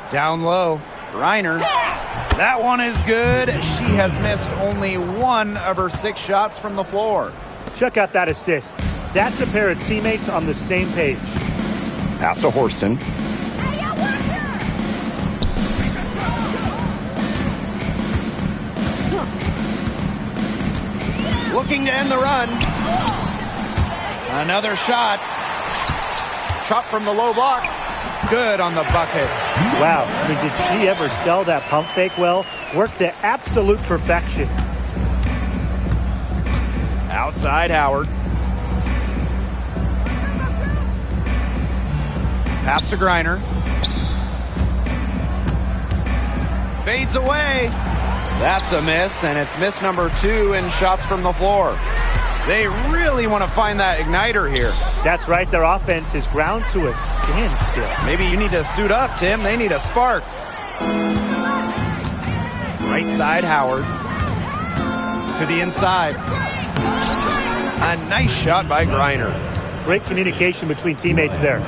Down low. Reiner. That one is good. She has missed only 1 of her 6 shots from the floor. Check out that assist. That's a pair of teammates on the same page. Pass to Horston. Looking to end the run. Another shot. Chop from the low block. Good on the bucket. Wow, I mean, did she ever sell that pump fake well? Worked to absolute perfection. Outside Howard. Pass to Griner. Fades away. That's a miss, and it's miss number 2 in shots from the floor. They really want to find that igniter here. That's right. Their offense is ground to a standstill. Maybe you need to suit up, Tim. They need a spark. Right side, Howard. To the inside. A nice shot by Griner. Great communication between teammates there.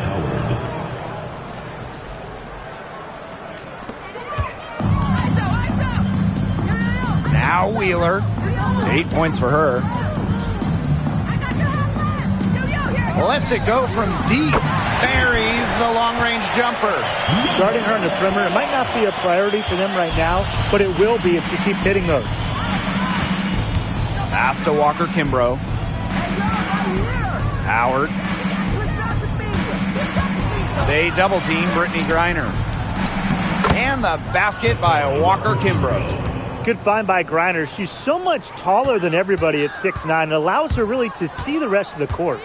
Now Wheeler. 8 points for her. Lets it go from deep. Buries the long-range jumper. Guarding her in the perimeter, it might not be a priority for them right now, but it will be if she keeps hitting those. Pass to Walker Kimbrough. Howard. They double-team Brittany Griner. And the basket by Walker Kimbrough. Good find by Griner. She's so much taller than everybody at 6'9". It allows her really to see the rest of the court.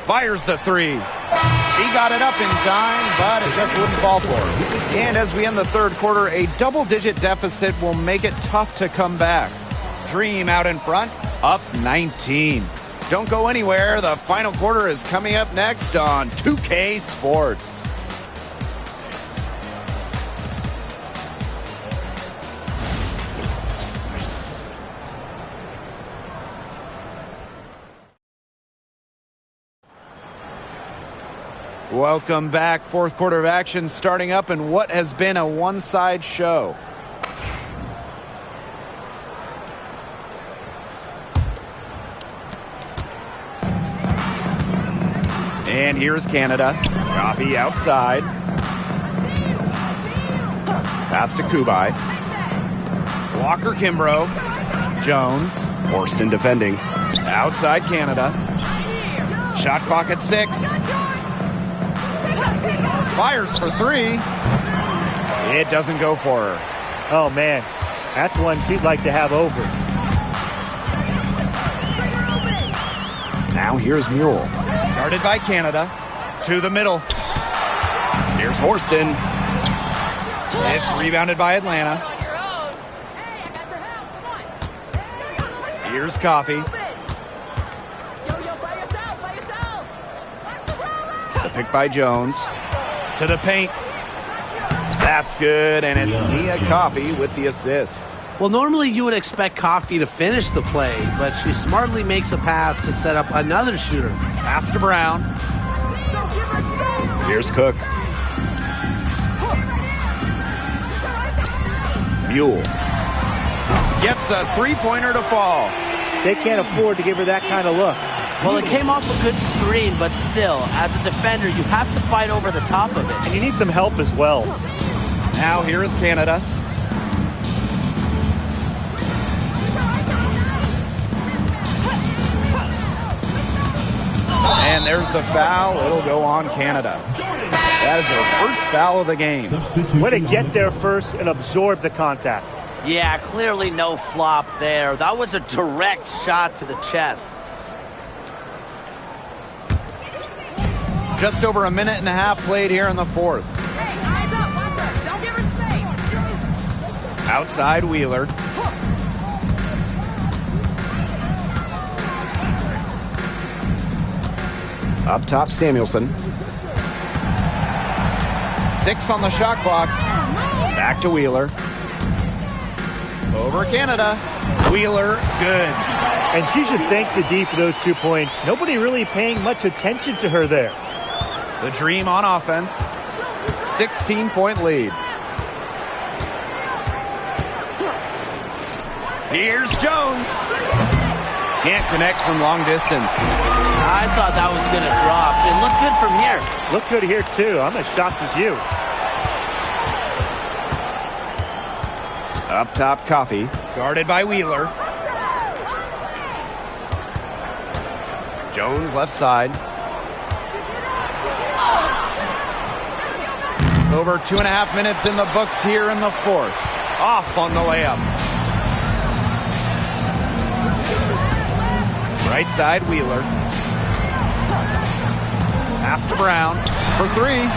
Fires the three. He got it up in time, but it just wouldn't fall for him. And as we end the third quarter, a double-digit deficit will make it tough to come back. Dream out in front, up 19. Don't go anywhere. The final quarter is coming up next on 2K Sports. Welcome back. Fourth quarter of action starting up in what has been a one-side show. And here's Canada. Coffee outside. Pass to Kubai. Walker Kimbrough. Jones. Horston defending. Outside Canada. Shot clock at 6. Fires for 3. It doesn't go for her. Oh, man. That's one she'd like to have over. Now here's Mule. Guarded by Canada. To the middle. Here's Horston. It's rebounded by Atlanta. Here's Coffee. The pick by Jones. To the paint. That's good, and it's Nia Coffee with the assist. Well, normally you would expect Coffee to finish the play, but she smartly makes a pass to set up another shooter. Pass to Brown. Here's Cook. Mule. Gets a three-pointer to fall. They can't afford to give her that kind of look. Well, it came off a good screen, but still, as a defender, you have to fight over the top of it. And you need some help as well. Now here is Canada. And there's the foul. It'll go on Canada. That is their first foul of the game. Way to get there first and absorb the contact. Yeah, clearly no flop there. That was a direct shot to the chest. Just over a minute and a half played here in the fourth. Outside Wheeler. Up top, Samuelson. 6 on the shot clock. Back to Wheeler. Over Canada. Wheeler, good. And she should thank the D for those 2 points. Nobody really paying much attention to her there. The Dream on offense. 16-point lead. Here's Jones. Can't connect from long distance. I thought that was going to drop. It looked good from here. Look good here, too. I'm as shocked as you. Up top, Coffee. Guarded by Wheeler. Jones left side. Over 2.5 minutes in the books here in the fourth. Off on the layup. Right side, Wheeler. Pass to Brown for 3.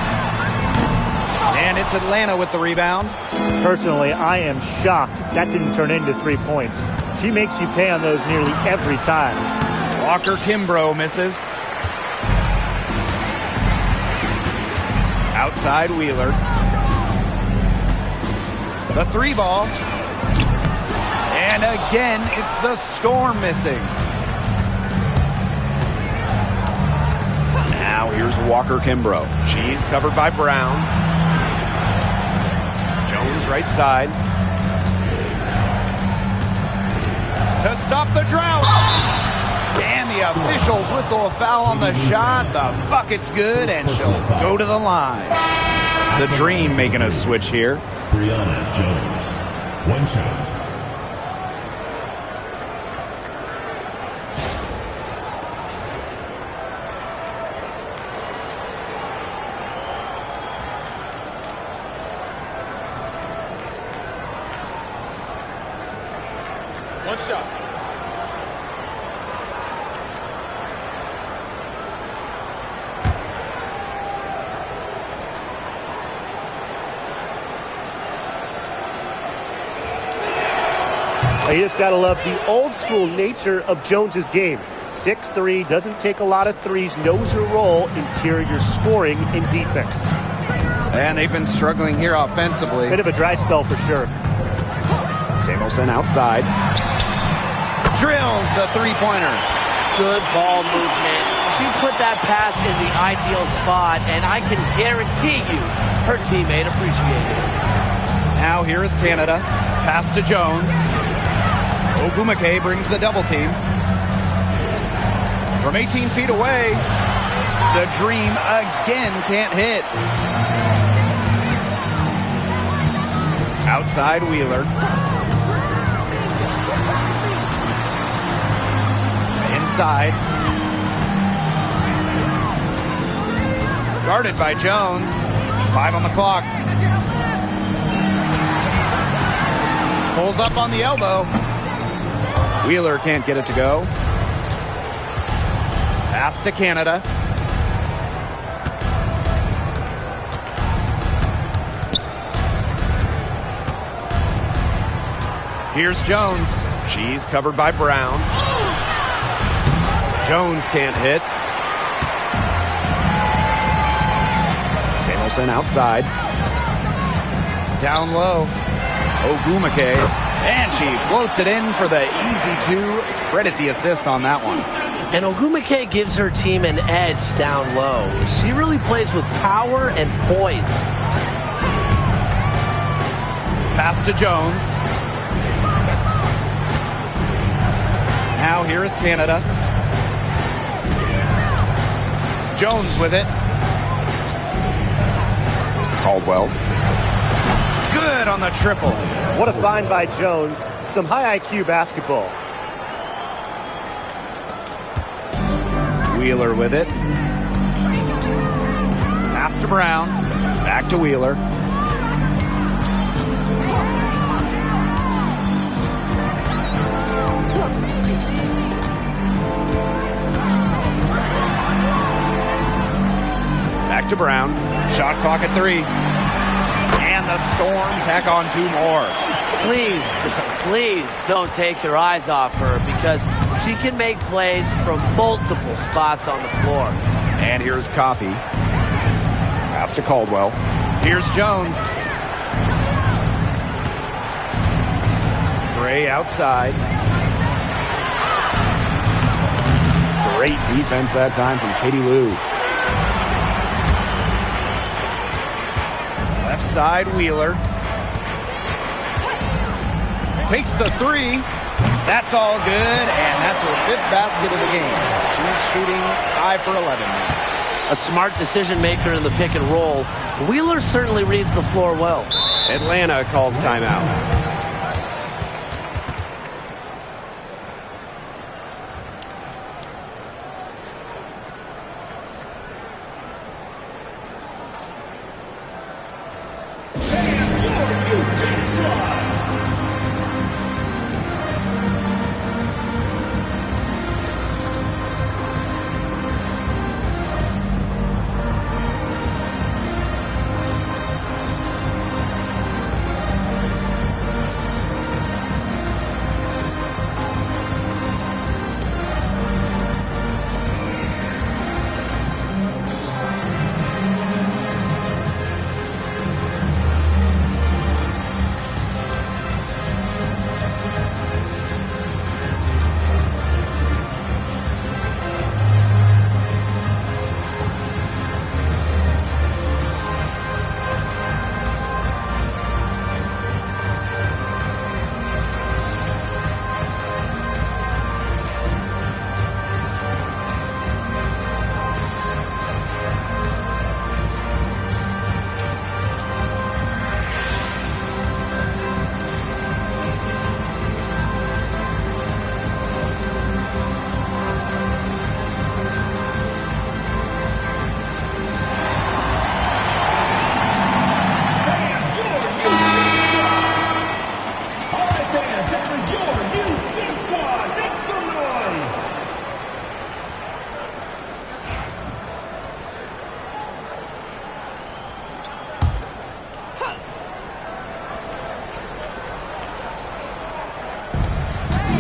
And it's Atlanta with the rebound. Personally, I am shocked that didn't turn into 3 points. She makes you pay on those nearly every time. Walker Kimbrough misses. Outside Wheeler. The 3 ball. And again, it's the Storm missing. Now here's Walker Kimbrough. She's covered by Brown. Jones right side. To stop the drought. And the officials whistle a foul on the shot. The bucket's good, and she'll go to the line. The Dream making a switch here. Brianna Jones. One shot. One shot. You just got to love the old school nature of Jones's game. 6'3", doesn't take a lot of threes, knows her role, interior scoring and defense. And they've been struggling here offensively. Bit of a dry spell for sure. Samuelson outside. Drills the three-pointer. Good ball movement. She put that pass in the ideal spot, and I can guarantee you her teammate appreciated it. Now here is Canada. Pass to Jones. Ogumake brings the double team. From 18 feet away, the Dream again can't hit. Outside Wheeler. Inside. Guarded by Jones. 5 on the clock. Pulls up on the elbow. Wheeler can't get it to go. Pass to Canada. Here's Jones. She's covered by Brown. Jones can't hit. Samuelson outside. Down low. Ogumake. And she floats it in for the easy two. Credit the assist on that one. And Ogumake gives her team an edge down low. She really plays with power and poise. Pass to Jones. Now here is Canada. Jones with it. Caldwell. Good on the triple. What a find by Jones. Some high IQ basketball. Wheeler with it. Pass to Brown. Back to Wheeler. Back to Brown. Shot clock at 3. And the Storm tack on 2 more. Please don't take your eyes off her, because she can make plays from multiple spots on the floor. And here's Coffey. Pass to Caldwell. Here's Jones. Gray outside. Great defense that time from Katie Lou. Left side, Wheeler. Takes the 3. That's all good, and that's her 5th basket of the game. She's shooting 5 for 11 now. A smart decision maker in the pick and roll. Wheeler certainly reads the floor well. Atlanta calls timeout.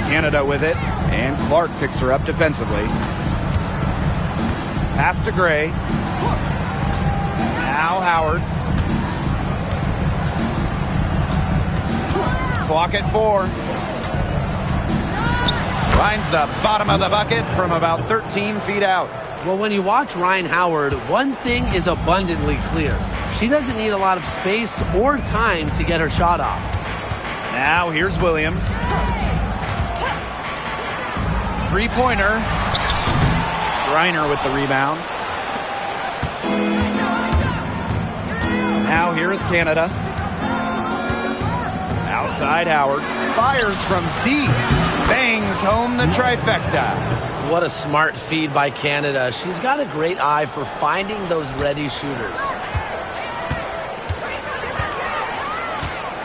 Canada with it, and Clark picks her up defensively. Pass to Gray. Now Howard. Clock at 4. Finds the bottom of the bucket from about 13 feet out. Well, when you watch Ryan Howard, one thing is abundantly clear. She doesn't need a lot of space or time to get her shot off. Now here's Williams. Three-pointer. Griner with the rebound. Now here is Canada. Outside Howard. Fires from deep. Bangs home the trifecta. What a smart feed by Canada. She's got a great eye for finding those ready shooters.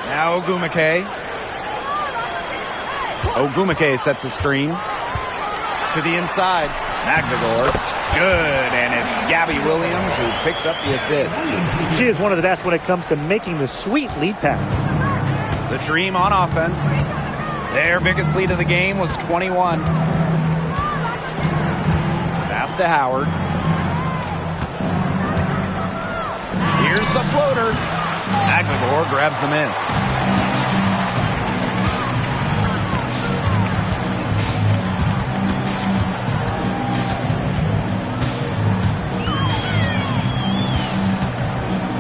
Now Ogumake. Ogumake sets a screen. To the inside. Magdagor. Good, and it's Gabby Williams who picks up the assist. She is one of the best when it comes to making the sweet lead pass. The Dream on offense. Their biggest lead of the game was 21. Pass to Howard. Here's the floater. Magdagor grabs the miss.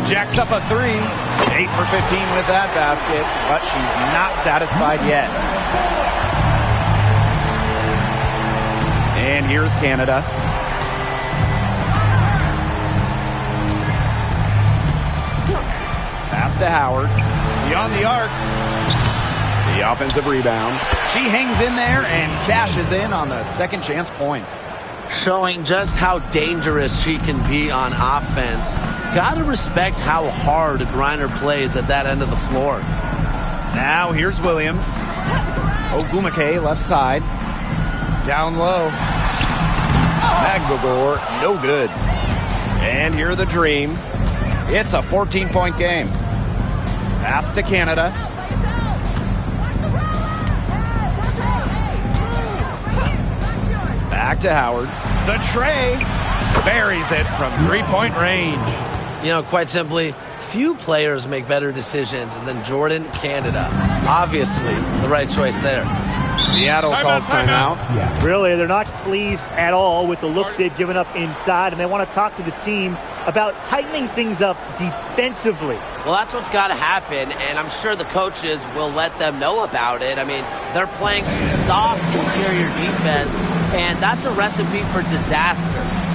Jacks up a 3. 8 for 15 with that basket, but she's not satisfied yet. And here's Canada. Pass to Howard. Beyond the arc. The offensive rebound. She hangs in there and cashes in on the second chance points. Showing just how dangerous she can be on offense. Gotta respect how hard Griner plays at that end of the floor. Now here's Williams. Ogumake left side. Down low. Magdagor, no good. And here the Dream. It's a 14-point game. Pass to Canada. Back to Howard. The tray buries it from three-point range. You know, quite simply, few players make better decisions than Jordan Canada. Obviously, the right choice there. Seattle calls timeout. Really, they're not pleased at all with the looks they've given up inside, and they want to talk to the team about tightening things up defensively. Well, that's what's got to happen, and I'm sure the coaches will let them know about it. I mean, they're playing some soft interior defense, and that's a recipe for disaster.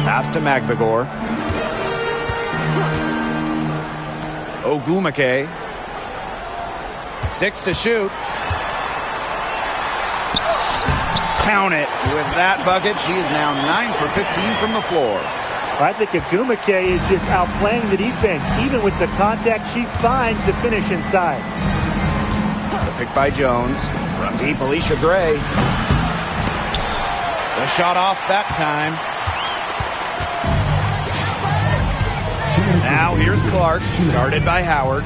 Pass to Magdagor. Ogumake. 6 to shoot. Count it. With that bucket, she is now 9 for 15 from the floor. I think Agumake is just outplaying the defense. Even with the contact, she finds the finish inside. The pick by Jones. From deep, Alicia Gray. The shot off that time. Now here's Clark, guarded by Howard.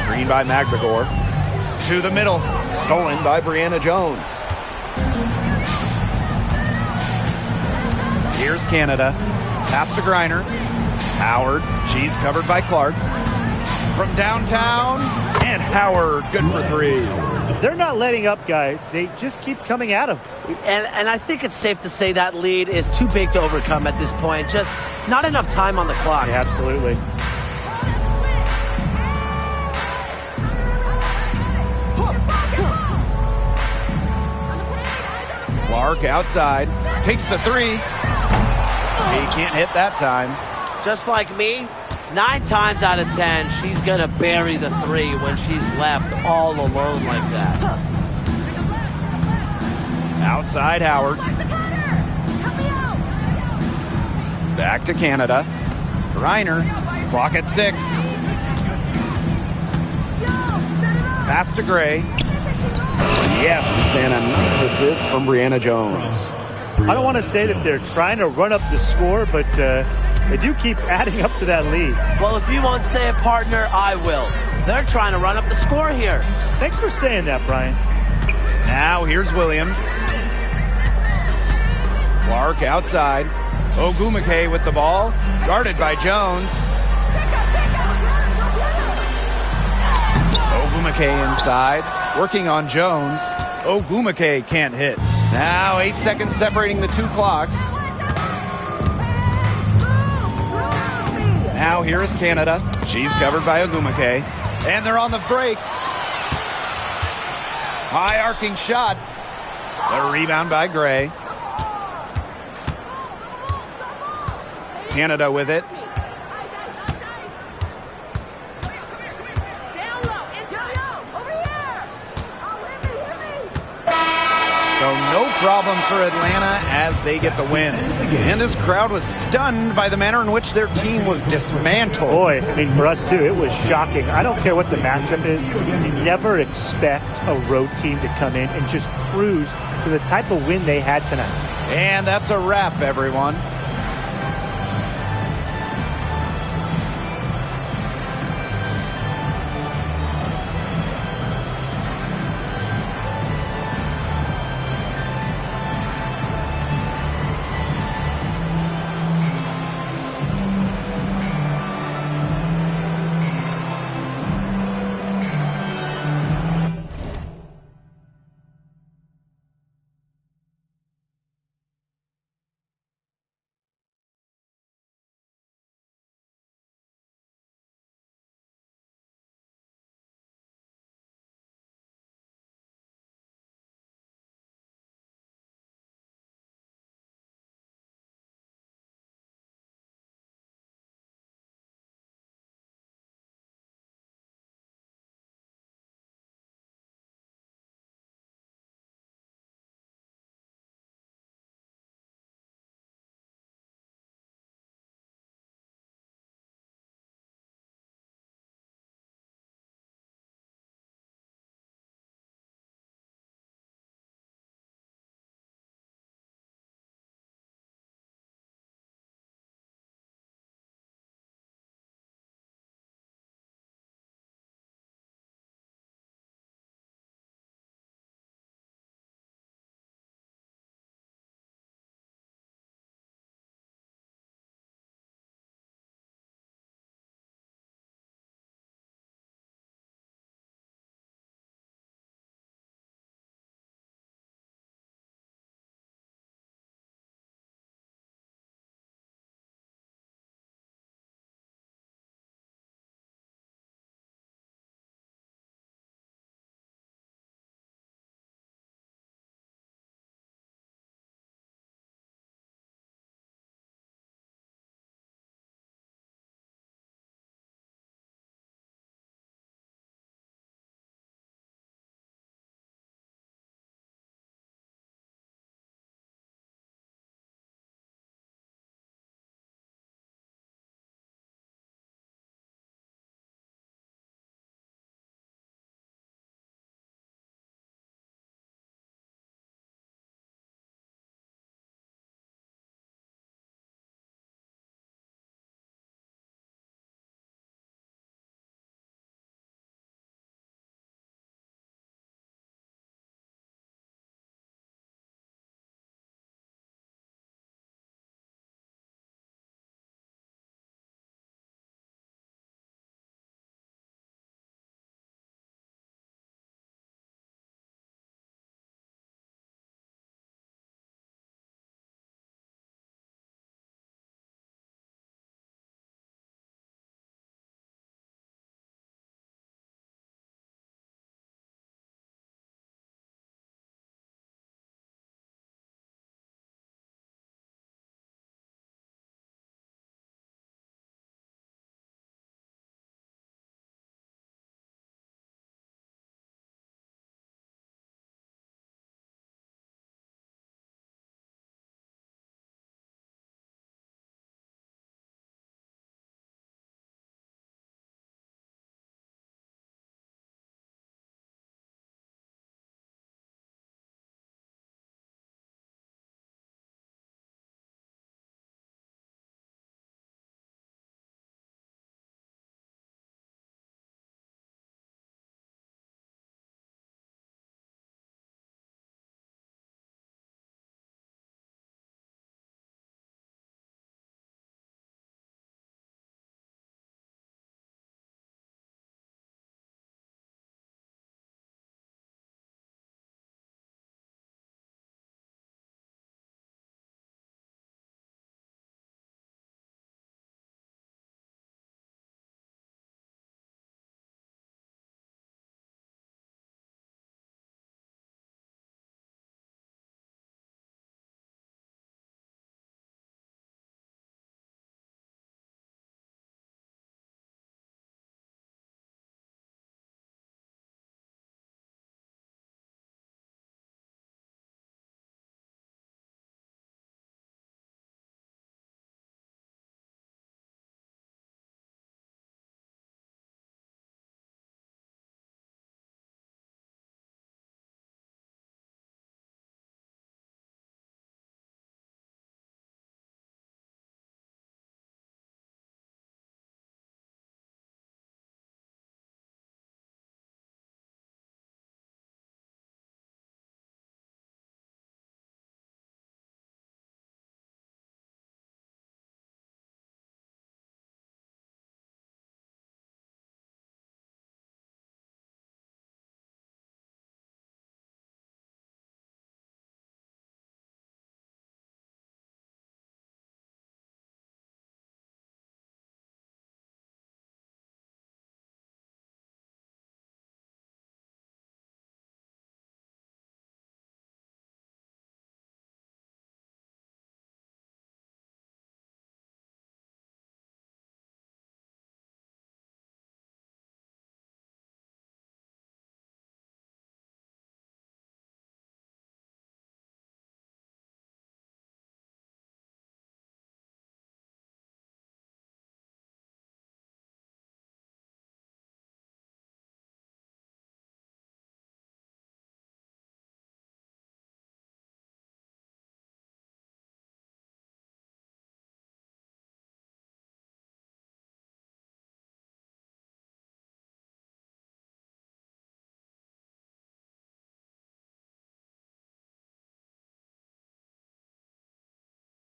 Screen by McGregor. To the middle. Stolen by Brianna Jones. Here's Canada. Pass to Griner. Howard. She's covered by Clark. From downtown. And Howard, good for three. They're not letting up, guys. They just keep coming at them. And I think it's safe to say that lead is too big to overcome at this point. Just not enough time on the clock. Yeah, absolutely. Clark outside. Takes the three. He can't hit that time. Just like me, 9 times out of 10, she's going to bury the three when she's left all alone like that. Outside Howard. Back to Canada. Reiner. Clock at 6. Pass to Gray. Yes, and a nice assist from Brianna Jones. I don't want to say that they're trying to run up the score, but they do keep adding up to that lead. Well, if you won't say it, partner, I will. They're trying to run up the score here. Thanks for saying that, Brian. Now here's Williams. Clark outside. Ogumake with the ball. Guarded by Jones. Ogumake inside. Working on Jones. Ogumake can't hit. Now 8 seconds separating the two clocks. Now here is Canada. She's covered by Ogumake. And they're on the break. High arcing shot. The rebound by Gray. Canada with it. So no problem for Atlanta as they get the win. And this crowd was stunned by the manner in which their team was dismantled. Boy, I mean, for us too, it was shocking. I don't care what the matchup is. You never expect a road team to come in and just cruise to the type of win they had tonight. And that's a wrap, everyone.